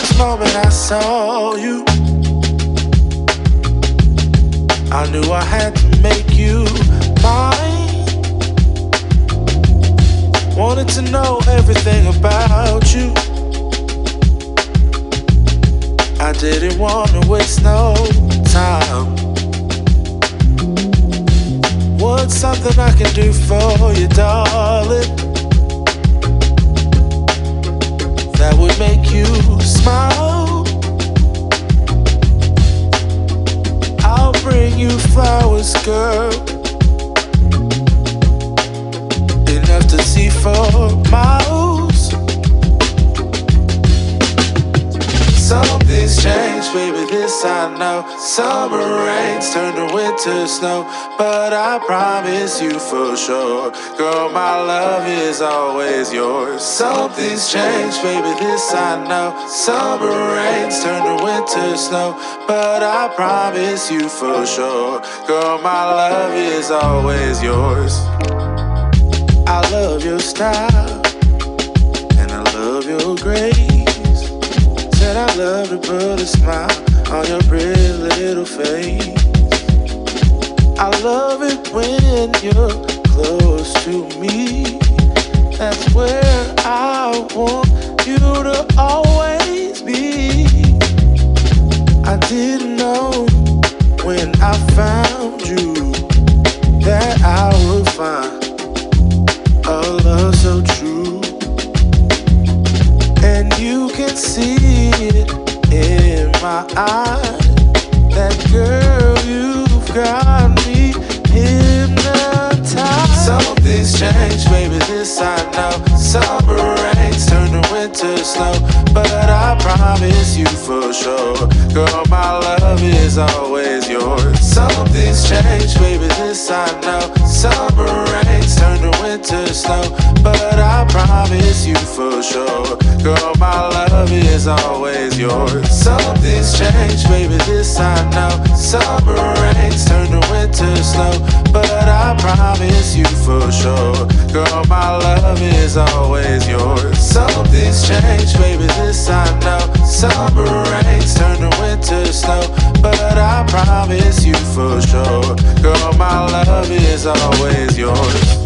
first moment I saw you, I knew I had to make you mine. Wanted to know everything about you. I didn't want to waste no time. What's something I can do for you, darling, that would make you smile? I'll bring you flowers, girl, enough to see for miles. Something's changed, baby, this I know. Summer rains turn to winter snow, but I promise you for sure, girl, my love is always yours. Something's changed, baby, this I know. Summer rains turn to winter snow, but I promise you for sure, girl, my love is always yours. I love your style, and I love your grace. Said I love to put a smile on your pretty little face. I love it when you're close to me. That's where I want you to always be. I didn't know when I found you that I would find a love so true. And you can see it in my eyes, that girl, you've got me hypnotized. Something's changed, baby, this I know. Summer rains turn to winter snow, but I promise you for sure, girl, my love is always yours. Something's changed, baby, this I know. Summer rains turn to winter snow, but I promise you for sure, girl, my love is always yours. Something's changed, baby, this I know. Summer rains turn to winter snow, but I promise you for sure, girl, my love is always yours. Something's changed, baby, this I know. Summer rains turn to winter snow, but I promise you for sure, girl, my love is always yours.